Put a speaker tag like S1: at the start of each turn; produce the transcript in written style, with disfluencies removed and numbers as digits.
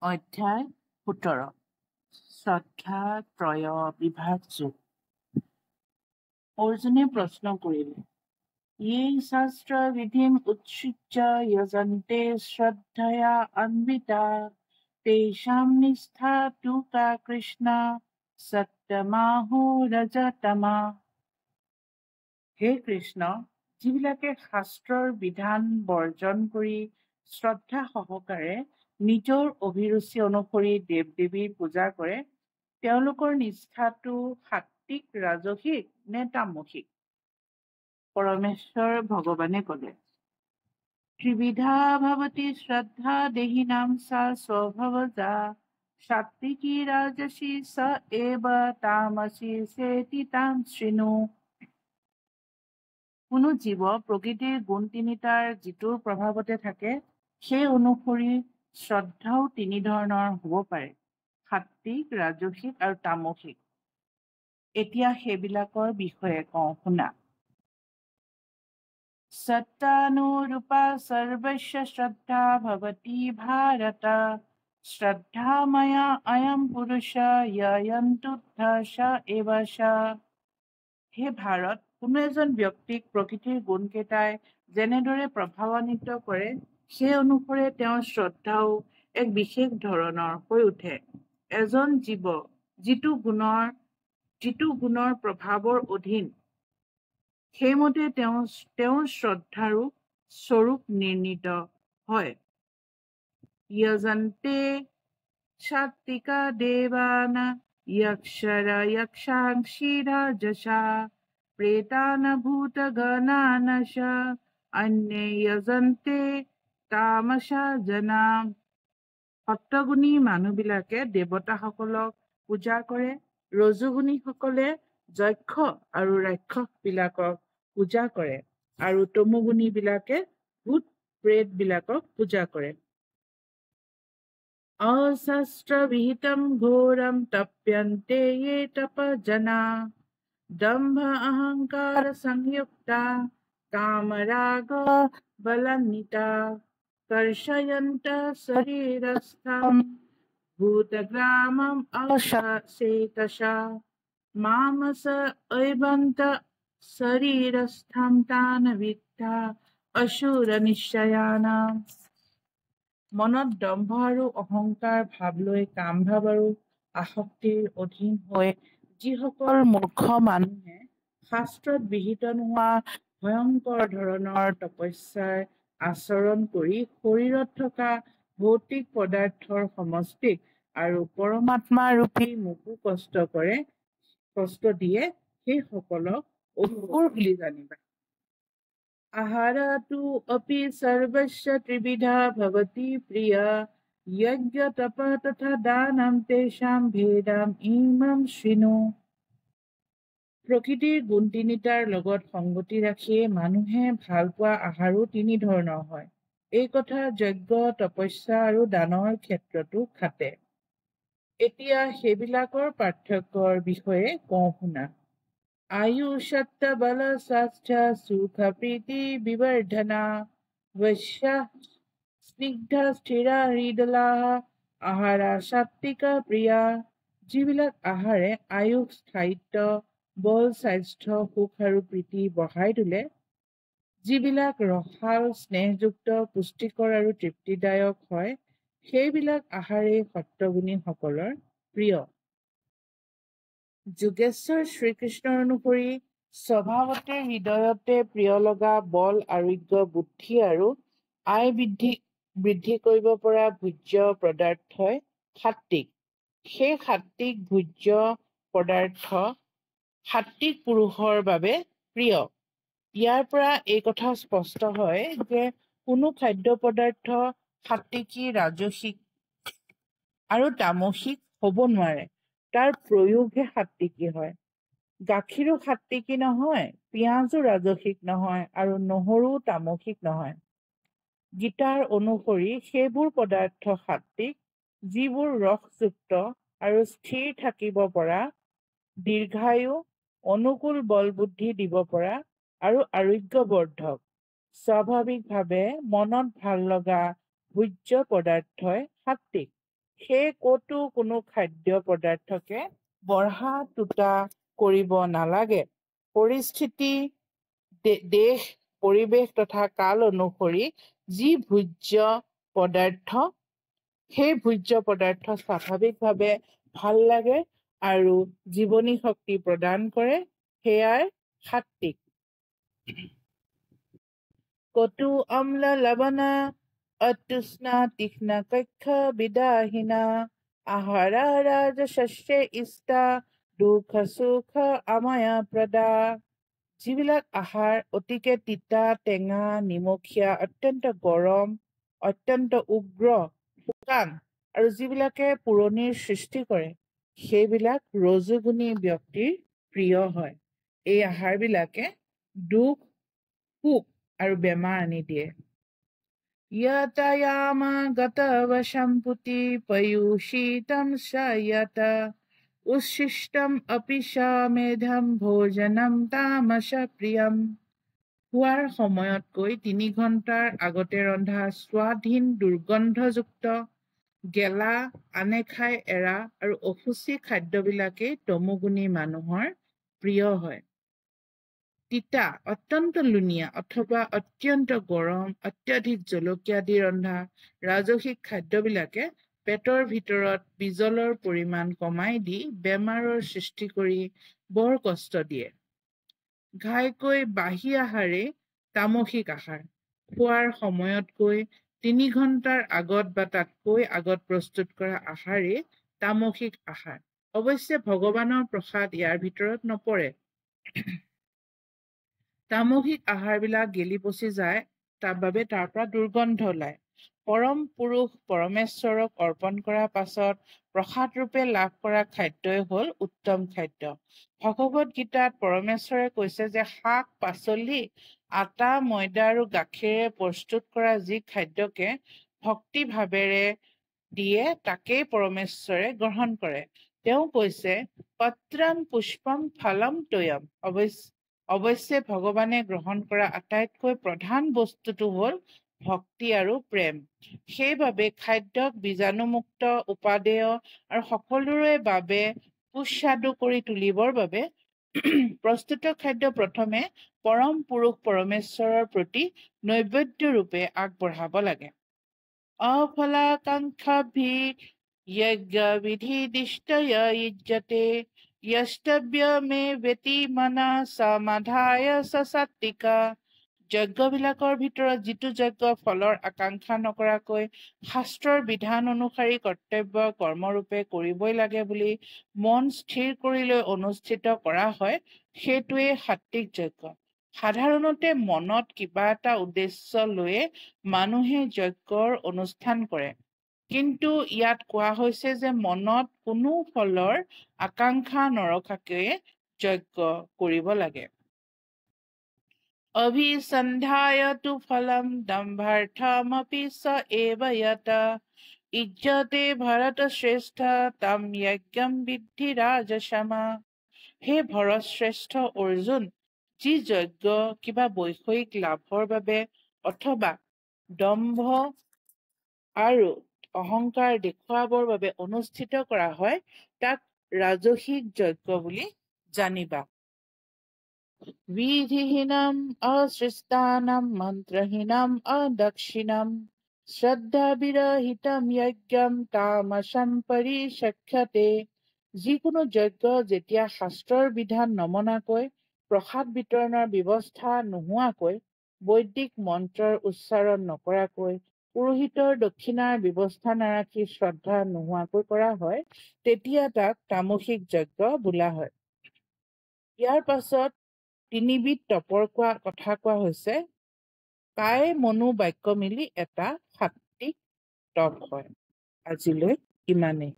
S1: অধ্যায় 17 শ্ৰদ্ধা ত্ৰয় বিভাগ যোগ। অৰ্জুনে প্ৰশ্ন কৰিলে, য়ে শাস্ত্ৰ বিধিম উৎসৃজ্য যজন্তে শ্ৰদ্ধয়া অন্বিতা তেষাং নিষ্ঠা তু কা কৃষ্ণ সত্যমাহো ৰজতমা। হে কৃষ্ণ, যিবিলাকে শাস্ত্ৰৰ বিধান বৰ্জন কৰি শ্ৰদ্ধা সহকাৰে নিজৰ অভিৰুচি অনুসৰি দেৱ দেৱীৰ পূজা কৰে, তেওঁলোকৰ নিষ্ঠাটো সাত্বিক, ৰাজসিক নে তামসিক? পৰমেশ্বৰ ভগৱানে ক'লে, ত্ৰিবিধা ভৱতি শ্ৰদ্ধা দেহিনাম সা স্বভাৱজা সাত্বিকী ৰাজসী স এব তামসী চেতি তাম শৃণু। কোনো জীৱ প্ৰকৃতিৰ গুণ তিনিটাৰ যিটোৰ প্ৰভাৱতে থাকে, সেই অনুসৰি শ্ৰদ্ধাও তিনি ধৰণৰ হ'ব পাৰে, সাত্বিক, ৰাজসিক আৰু তামসিক। এতিয়া সেইবিলাকৰ বিষয়ে কওঁ, শুনা। সত্তানুৰূপা সৰ্বস্য শ্ৰদ্ধা ভৱতি ভাৰত শ্ৰদ্ধাময়া অয়ম পুৰুষ য়য়ন্তুদ্ধ স এব স। হে ভাৰত, কোনো এজন ব্যক্তিক প্ৰকৃতিৰ গুণকেইটাই যেনেদৰে প্ৰভাৱান্বিত কৰে, সেই অনুসৰি তেওঁৰ শ্ৰদ্ধাও এক বিশেষ ধৰণৰ হৈ উঠে। এজন জীৱ যিটো গুণৰ প্ৰভাৱৰ অধীন, সেইমতে তেওঁৰ শ্ৰদ্ধাৰো স্বৰূপ নিৰ্ণীত হয়। যজন্তে সাত্বিকা দেৱান যক্ষৰা যক্ষাংসি ৰাজসা প্ৰেতান ভূতগণান চ অন্যে যজন্তে তামসা জনা। সত্যগুণী মানুহবিলাকে দেৱতাসকলক পূজা কৰে, ৰজোগুণীসকলে যক্ষ আৰু ৰাক্ষসবিলাকক পূজা কৰে, আৰু তমোগুণীবিলাকে ভূত প্ৰেতবিলাকক পূজা কৰে। অশাস্ত্ৰ বিহিতম ঘোৰম তপ্যন্তে য়ে তপজনা দম্ভ অহংকাৰ সংযুক্তা কামৰাগ বলান্বিতা কৰ্ষয়ন্ত শৰীৰস্থম ভূতগ্ৰামম অশেতসা মামস ঐবন্ত শৰীৰস্থম তান বিদ্ধা অসুৰ নিশ্চয়ানাম। মনত দম্ভ আৰু অহংকাৰ ভাৱ লৈ কাম ভাৱ আৰু আসক্তিৰ অধীন হৈ যিসকল মূৰ্খ মানুহে শাস্ত্ৰত বিহিত নোহোৱা ভয়ংকৰ ধৰণৰ তপস্যাৰ আচৰণ কৰি শৰীৰত থকা ভৌতিক পদাৰ্থৰ সমষ্টিক আৰু পৰমাত্মাৰূপী মোকো কষ্ট দিয়ে, সেইসকলক অসুৰ বুলি জানিবা। আহাৰতু অপি সৰ্বস্য ত্ৰিবিধা ভৱতি প্ৰিয়া যজ্ঞ তপ তথা দানম তেষাং ভেদম ইমম শৃণু। প্ৰকৃতিৰ গুণ তিনিটাৰ লগত সংগতি ৰাখিয়ে মানুহে ভাল পোৱা আহাৰো তিনি ধৰণৰ হয়। এই কথা যজ্ঞ, তপস্যা আৰু দানৰ ক্ষেত্ৰতো খাটে। এতিয়া সেইবিলাকৰ পাৰ্থক্যৰ বিষয়ে কওঁ, শুনা। আয়ু সত্য বল স্বাস্থ্য সুখ প্ৰীতি বিবৰ্ধনা বৈশ্য স্নিগ্ধ স্থিৰা হৃদলা আহাৰা সাত্বিকা প্ৰিয়া। যিবিলাক আহাৰে আয়ুস, স্থায়িত্ব, বল, স্বাস্থ্য, সুখ আৰু প্ৰীতি বঢ়াই তোলে, যিবিলাক ৰসাল, স্নেহযুক্ত, পুষ্টিকৰ আৰু তৃপ্তিদায়ক হয়, সেইবিলাক আহাৰেই সত্যগুণীসকলৰ প্ৰিয়। যোগেশ্বৰ শ্ৰীকৃষ্ণৰ অনুসৰি স্বভাৱতে হৃদয়তে প্ৰিয় লগা বল, আৰোগ্য, বুদ্ধি আৰু আয় বৃদ্ধি কৰিব পৰা ভোজ্য পদাৰ্থই সাত্বিক। সেই সাত্বিক ভোজ্য পদাৰ্থ সাত্বিক পুৰুষৰ বাবে প্ৰিয়। ইয়াৰ পৰা এই কথা স্পষ্ট হয় যে কোনো খাদ্য পদাৰ্থ সাত্বিকী, ৰাজসিক আৰু তামসিক হ'ব নোৱাৰে, তাৰ প্ৰয়োগহে সাত্বিকী হয়। গাখীৰো সাত্বিকী নহয়, পিঁয়াজো ৰাজসিক নহয় আৰু নহৰুও তামসিক নহয়। গীতাৰ অনুসৰি সেইবোৰ পদাৰ্থ সাত্বিক যিবোৰ ৰসযুক্ত আৰু স্থিৰ থাকিব পৰা, দীৰ্ঘায়ু, অনুকূল বল বুদ্ধি দিব পৰা আৰু আৰোগ্যবৰ্ধক, স্বাভাৱিকভাৱে মনত ভাল লগা ভোজ্য পদাৰ্থই সাত্বিক। সেই ক'তো কোনো খাদ্য পদাৰ্থকে বঢ়া টুটা কৰিব নালাগে। পৰিস্থিতি, দেশ, পৰিৱেশ তথা কাল অনুসৰি যি ভোজ্য পদাৰ্থ, সেই ভোজ্য পদাৰ্থ স্বাভাৱিকভাৱে ভাল লাগে আৰু জীৱনী শক্তি প্ৰদান কৰে, সেয়াই সাত্বিক। কটু অম্ল লৱণ অতৃষ্ণা তীক্ষ্ণ কক্ষ বিদাহীনা আহাৰা ৰাজশস্যে ইষ্টা দুখ সুখ আময়া প্ৰদা। যিবিলাক আহাৰ অতিকে তিতা, টেঙা, নিমখীয়া, অত্যন্ত গৰম, অত্যন্ত উগ্ৰ, শুকান আৰু যিবিলাকে পোৰণিৰ সৃষ্টি কৰে, সেইবিলাক ৰজোগুণী ব্যক্তিৰ প্ৰিয় হয়। এই আহাৰবিলাকে দুখ, সুখ আৰু বেমাৰ আনি দিয়ে। য়তয়ামা গতৱশম্পুতি পয়ুষিতম সয়ত উচ্ছিষ্টম অপি সমেধম ভোজনম তামস প্ৰিয়ম। খোৱাৰ সময়তকৈ 3 ঘণ্টাৰ আগতে ৰন্ধা স্বাদহীন, দুৰ্গন্ধযুক্ত, গেলা, আনে খাই এৰা আৰু অসুচি খাদ্যবিলাকেই তমোগুণী মানুহৰ প্ৰিয় হয়। তিতা, অত্যন্ত লুণীয়া অথবা অত্যন্ত গৰম, অত্যাধিক জলকীয়া দি ৰন্ধা ৰাজসিক খাদ্যবিলাকে পেটৰ ভিতৰত বিজলৰ পৰিমাণ কমাই দি বেমাৰৰ সৃষ্টি কৰি বৰ কষ্ট দিয়ে। ঘাইকৈ বাহী আহাৰেই তামসিক আহাৰ। খোৱাৰ সময়তকৈ 3 ঘণ্টাৰ আগত বা তাতকৈ আগত প্ৰস্তুত কৰা আহাৰেই তামসিক আহাৰ। অৱশ্যে ভগৱানৰ প্ৰসাদ ইয়াৰ ভিতৰত নপৰে। তামসিক আহাৰবিলাক গেলি পচি যায়, তাৰ বাবে তাৰ পৰা দুৰ্গন্ধ ওলায়। পৰম পুৰুষ পৰমেশ্বৰক অৰ্পণ কৰাৰ পাছত প্ৰসাদ ৰূপে লাভ কৰা খাদ্যই হ'ল উত্তম খাদ্য। ভগৱদ গীতাত পৰমেশ্বৰে কৈছে যে শাক, পাচলি, আটা, ময়দা আৰু গাখীৰেৰে প্ৰস্তুত কৰা যি খাদ্যকে ভক্তি ভাৱেৰে দিয়ে তাকেই পৰমেশ্বৰে গ্ৰহণ কৰে। তেওঁ কৈছে পত্ৰম পুষ্পম ফলম তৈয়ম। অৱশ্যে ভগৱানে গ্ৰহণ কৰা আটাইতকৈ প্ৰধান বস্তুটো হ'ল ভক্তি আৰু প্ৰেম। সেইবাবে খাদ্যক বীজাণুমুক্ত, উপাদেয় আৰু সকলোৰে বাবে সুস্বাদু কৰি তুলিবৰ বাবে প্ৰস্তুত খাদ্য প্ৰথমে পৰম পুৰুষ পৰমেশ্বৰৰ প্ৰতি নৈবেদ্য ৰূপে আগবঢ়াব লাগে। অফলাকাংক্ষাভি যজ্ঞ বিধিদিষ্টয় ইজ্জতে য়ষ্টব্য মে বেতি মনা সমাধায় সাত্বিকা। যজ্ঞবিলাকৰ ভিতৰত যিটো যজ্ঞ ফলৰ আকাংক্ষা নকৰাকৈ শাস্ত্ৰৰ বিধান অনুসৰি কৰ্তব্য কৰ্মৰূপে কৰিবই লাগে বুলি মন স্থিৰ কৰি লৈ অনুষ্ঠিত কৰা হয়, সেইটোৱেই সাত্বিক যজ্ঞ। সাধাৰণতে মনত কিবা এটা উদ্দেশ্য লৈয়ে মানুহে যজ্ঞৰ অনুষ্ঠান কৰে, কিন্তু ইয়াত কোৱা হৈছে যে মনত কোনো ফলৰ আকাংক্ষা নৰখাকৈয়ে যজ্ঞ কৰিব লাগে। অভিসন্ধায় তু ফলম দম্ভাৰ্থমপি স এব য়ত ইজ্জতে ভৰত শ্ৰেষ্ঠ তম যজ্ঞম বিদ্ধি ৰাজসম। হে ভৰত শ্ৰেষ্ঠ অৰ্জুন, যি যজ্ঞ কিবা বৈষয়িক লাভৰ বাবে অথবা দম্ভ আৰু অহংকাৰ দেখুৱাবৰ বাবে অনুষ্ঠিত কৰা হয়, তাক ৰাজসিক যজ্ঞ বুলি জানিবা। বিধিহীনম অসৃষ্টানম মন্ত্ৰহীনম অদক্ষিণম শ্ৰদ্ধা বিৰহিতম যজ্ঞম তামসম পৰিচক্ষতে। যিকোনো যজ্ঞ যেতিয়া শাস্ত্ৰৰ বিধান নমনাকৈ, প্ৰসাদ বিতৰণৰ ব্যৱস্থা নোহোৱাকৈ, বৈদিক মন্ত্ৰৰ উচ্চাৰণ নকৰাকৈ, পুৰোহিতৰ দক্ষিণাৰ ব্যৱস্থা নাৰাখি শ্ৰদ্ধা নোহোৱাকৈ কৰা হয়, তেতিয়া তাক তামসিক যজ্ঞ বোলা হয়। ইয়াৰ পাছত 3 বিধ তপৰ কথা কোৱা হৈছে। কায় মনো বাক্য মিলি এটা সাত্বিক তপ হয়। আজিলৈ ইমানেই।